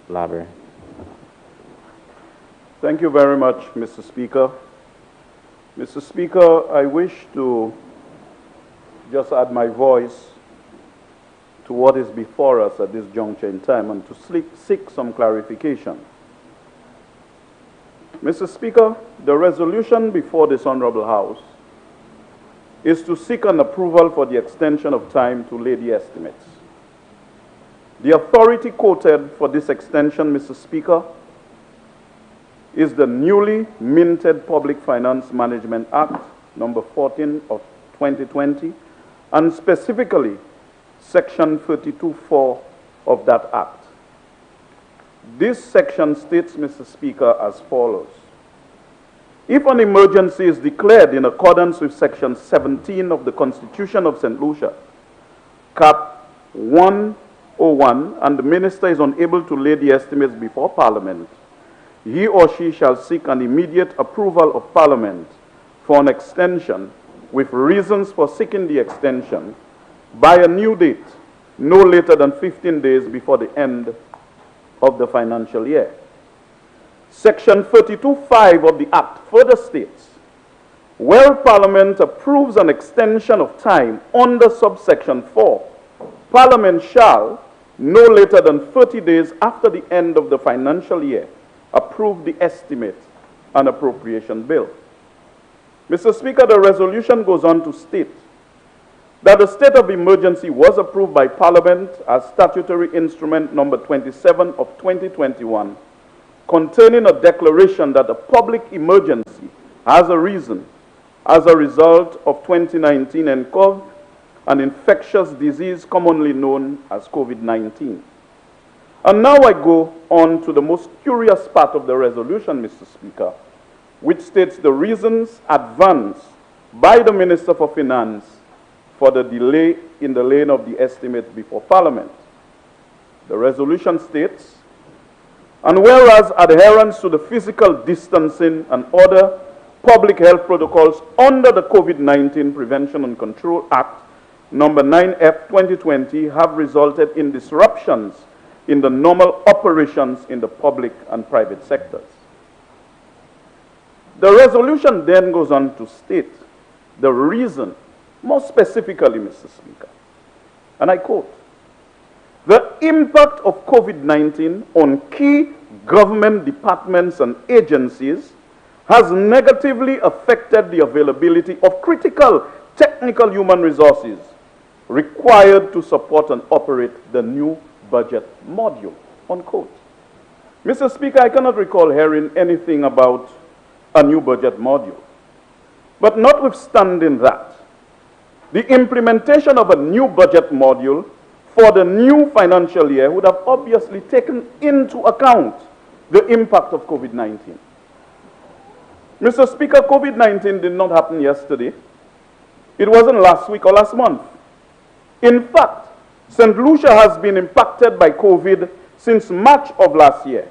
Library. Thank you very much, Mr. Speaker. Mr. Speaker, I wish to just add my voice to what is before us at this juncture in time and to seek some clarification. Mr. Speaker, the resolution before this Honorable House is to seek an approval for the extension of time to lay the estimates. The authority quoted for this extension, Mr. Speaker, is the newly minted Public Finance Management Act, number 14 of 2020, and specifically Section 32(4) of that Act. This section states, Mr. Speaker, as follows. If an emergency is declared in accordance with Section 17 of the Constitution of St. Lucia, Cap 101, and the minister is unable to lay the estimates before Parliament, he or she shall seek an immediate approval of Parliament for an extension with reasons for seeking the extension by a new date, no later than 15 days before the end of the financial year. Section 32(5) of the Act further states, where Parliament approves an extension of time under subsection 4, Parliament shall, no later than 30 days after the end of the financial year, approve the estimate and appropriation bill. Mr. Speaker, the resolution goes on to state that the state of emergency was approved by Parliament as statutory instrument number 27 of 2021, containing a declaration that a public emergency has arisen as a result of 2019 nCoV, an infectious disease commonly known as COVID-19. And now I go on to the most curious part of the resolution, Mr. Speaker, which states the reasons advanced by the Minister for Finance for the delay in the laying of the estimates before Parliament. The resolution states, and whereas adherence to the physical distancing and other public health protocols under the COVID-19 Prevention and Control Act, number 9F 2020, have resulted in disruptions in the normal operations in the public and private sectors. The resolution then goes on to state the reason, more specifically, Mr. Speaker, and I quote, the impact of COVID-19 on key government departments and agencies has negatively affected the availability of critical technical human resources required to support and operate the new budget module, unquote. Mr. Speaker, I cannot recall hearing anything about a new budget module. But notwithstanding that, the implementation of a new budget module for the new financial year would have obviously taken into account the impact of COVID-19. Mr. Speaker, COVID-19 did not happen yesterday. It wasn't last week or last month. In fact, St. Lucia has been impacted by COVID since March of last year,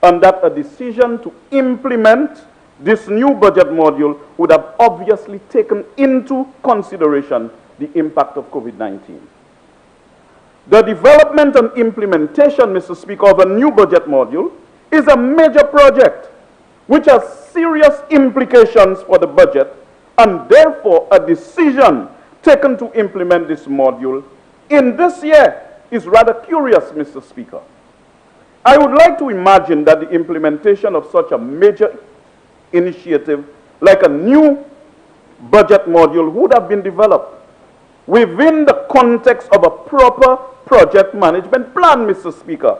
and that a decision to implement this new budget module would have obviously taken into consideration the impact of COVID-19. The development and implementation, Mr. Speaker, of a new budget module is a major project which has serious implications for the budget, and therefore a decision taken to implement this module in this year is rather curious, Mr. Speaker. I would like to imagine that the implementation of such a major initiative like a new budget module would have been developed within the context of a proper project management plan, Mr. Speaker,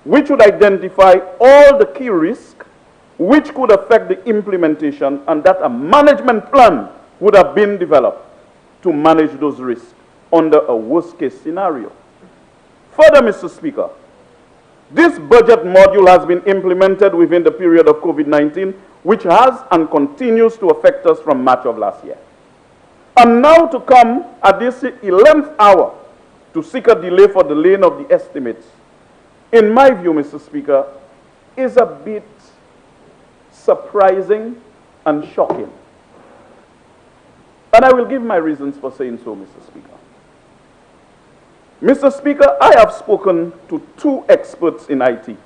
which would identify all the key risks which could affect the implementation, and that a management plan would have been developed to manage those risks under a worst-case scenario. Further, Mr. Speaker, this budget module has been implemented within the period of COVID-19, which has and continues to affect us from March of last year. And now to come at this 11th hour to seek a delay for the laying of the estimates, in my view, Mr. Speaker, is a bit surprising and shocking. And I will give my reasons for saying so, Mr. Speaker. Mr. Speaker, I have spoken to two experts in IT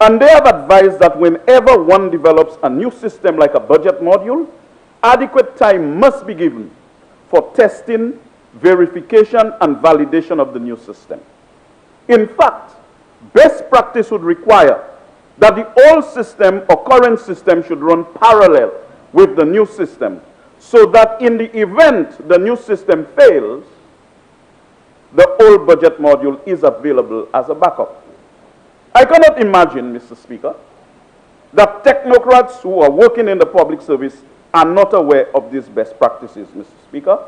And they have advised that whenever one develops a new system like a budget module, adequate time must be given for testing, verification, and validation of the new system. In fact, best practice would require that the old system or current system should run parallel with the new system, so that in the event the new system fails, the old budget module is available as a backup. I cannot imagine, Mr. Speaker, that technocrats who are working in the public service are not aware of these best practices, Mr. Speaker.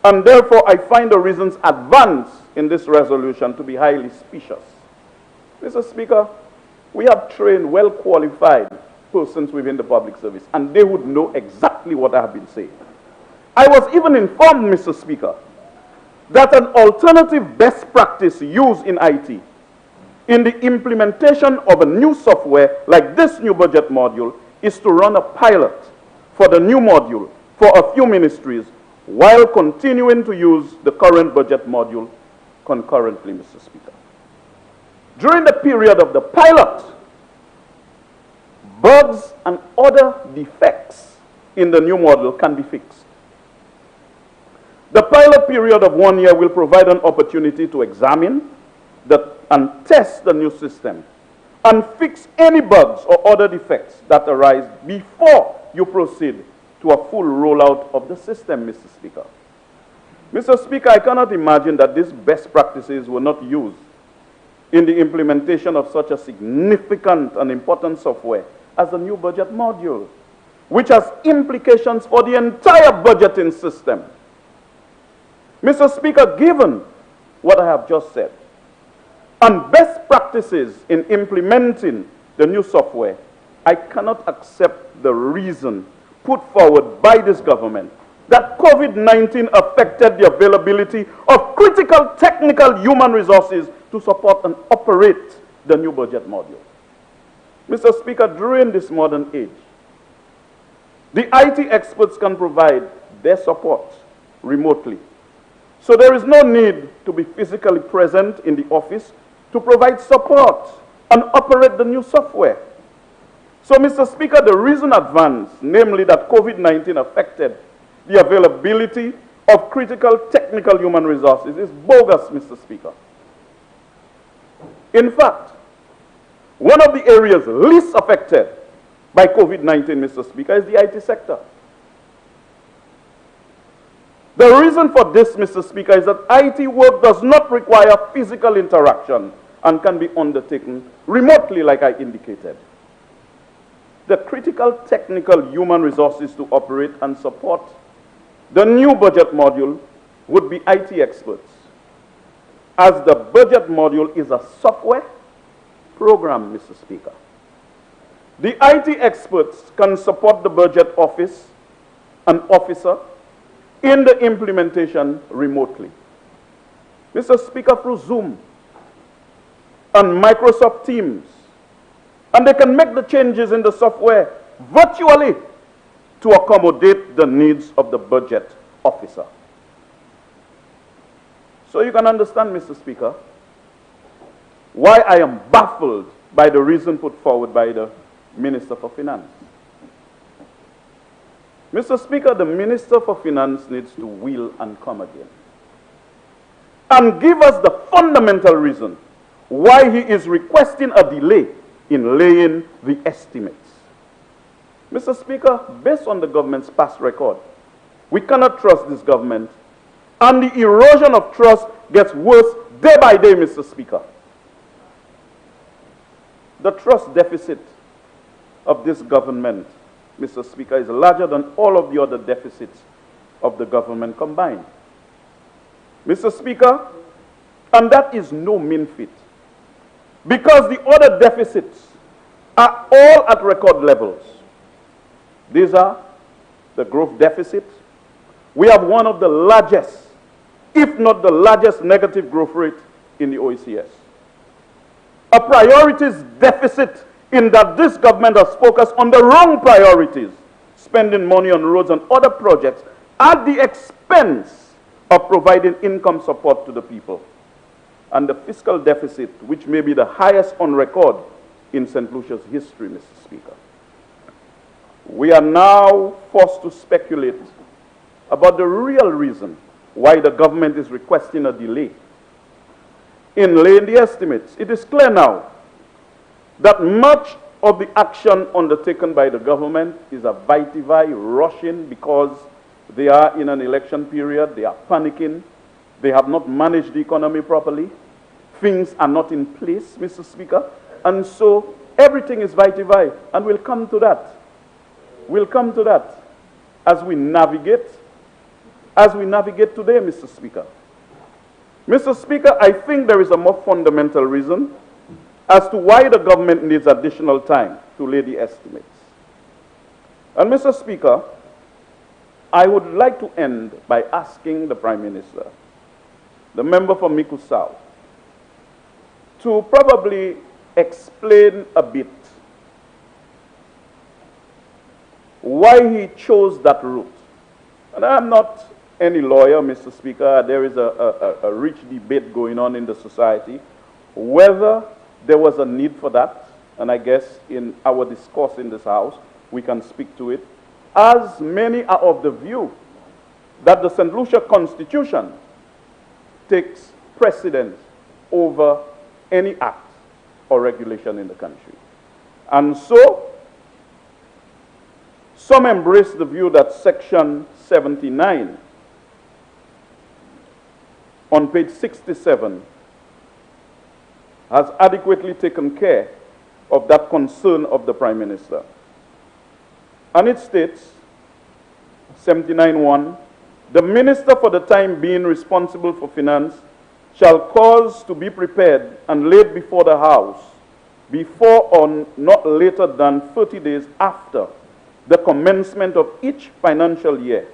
And therefore, I find the reasons advanced in this resolution to be highly specious. Mr. Speaker, we have trained well-qualified persons within the public service, and they would know exactly what I have been saying. I was even informed, Mr. Speaker, that an alternative best practice used in IT in the implementation of a new software like this new budget module is to run a pilot for the new module for a few ministries while continuing to use the current budget module concurrently, Mr. Speaker. During the period of the pilot, bugs and other defects in the new model can be fixed. The pilot period of 1 year will provide an opportunity to examine and test the new system and fix any bugs or other defects that arise before you proceed to a full rollout of the system, Mr. Speaker. Mr. Speaker, I cannot imagine that these best practices were not used in the implementation of such a significant and important software as the new budget module, which has implications for the entire budgeting system. Mr. Speaker, given what I have just said, and best practices in implementing the new software, I cannot accept the reason put forward by this government that COVID-19 affected the availability of critical technical human resources to support and operate the new budget module. Mr. Speaker, during this modern age, the IT experts can provide their support remotely. So there is no need to be physically present in the office to provide support and operate the new software. So, Mr. Speaker, the reason advanced, namely that COVID-19 affected the availability of critical technical human resources, is bogus, Mr. Speaker. In fact, one of the areas least affected by COVID-19, Mr. Speaker, is the IT sector. The reason for this, Mr. Speaker, is that IT work does not require physical interaction and can be undertaken remotely, like I indicated. The critical technical human resources to operate and support the new budget module would be IT experts, as the budget module is a software program, Mr. Speaker. The IT experts can support the budget office and officer in the implementation remotely. Mr. Speaker, through Zoom and Microsoft Teams, and they can make the changes in the software virtually to accommodate the needs of the budget officer. So you can understand, Mr. Speaker, why I am baffled by the reason put forward by the Minister for Finance. Mr. Speaker, the Minister for Finance needs to wheel and come again and give us the fundamental reason why he is requesting a delay in laying the estimates. Mr. Speaker, based on the government's past record, we cannot trust this government, and the erosion of trust gets worse day by day, Mr. Speaker. The trust deficit of this government, Mr. Speaker, is larger than all of the other deficits of the government combined. Mr. Speaker, and that is no mean feat, because the other deficits are all at record levels. These are the growth deficit. We have one of the largest, if not the largest, negative growth rate in the OECS. A priorities deficit, in that this government has focused on the wrong priorities, spending money on roads and other projects at the expense of providing income support to the people. And the fiscal deficit, which may be the highest on record in St. Lucia's history, Mr. Speaker. We are now forced to speculate about the real reason why the government is requesting a delay in laying the estimates. It is clear now that much of the action undertaken by the government is a vitae rushing because they are in an election period, they are panicking, they have not managed the economy properly, things are not in place, Mr. Speaker, and so everything is vitae, and we'll come to that. We'll come to that as we navigate today, Mr. Speaker. Mr. Speaker, I think there is a more fundamental reason as to why the government needs additional time to lay the estimates. And Mr. Speaker, I would like to end by asking the Prime Minister, the member for Miku South, to probably explain a bit why he chose that route. And I'm not any lawyer, Mr. Speaker. There is a rich debate going on in the society whether there was a need for that, and I guess in our discourse in this House, we can speak to it, as many are of the view that the St. Lucia Constitution takes precedence over any act or regulation in the country. And so, some embrace the view that Section 79 on page 67 has adequately taken care of that concern of the Prime Minister. And it states, 79(1), the minister for the time being responsible for finance shall cause to be prepared and laid before the House before or not later than 30 days after the commencement of each financial year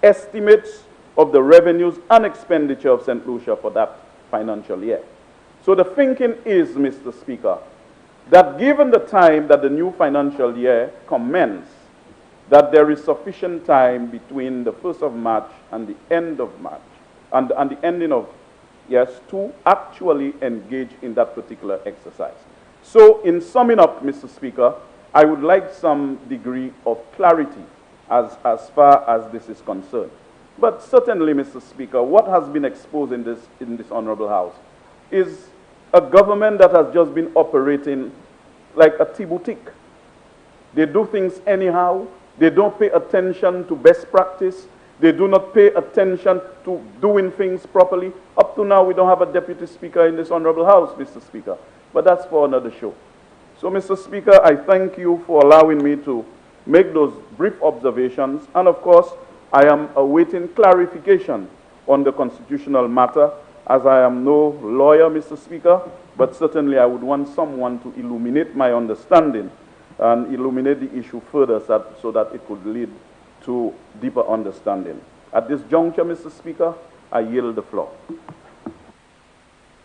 estimates of the revenues and expenditure of St. Lucia for that financial year. So the thinking is, Mr. Speaker, that given the time that the new financial year commences, that there is sufficient time between the 1st of March and the end of March, and the ending of, yes, to actually engage in that particular exercise. So in summing up, Mr. Speaker, I would like some degree of clarity as far as this is concerned. But certainly, Mr. Speaker, what has been exposed in this Honorable House is a government that has just been operating like a tea boutique. They do things anyhow. They don't pay attention to best practice. They do not pay attention to doing things properly. Up to now, we don't have a deputy speaker in this Honorable House, Mr. Speaker. But that's for another show. So, Mr. Speaker, I thank you for allowing me to make those brief observations. And of course, I am awaiting clarification on the constitutional matter, as I am no lawyer, Mr. Speaker, but certainly I would want someone to illuminate my understanding and illuminate the issue further so that it could lead to deeper understanding. At this juncture, Mr. Speaker, I yield the floor.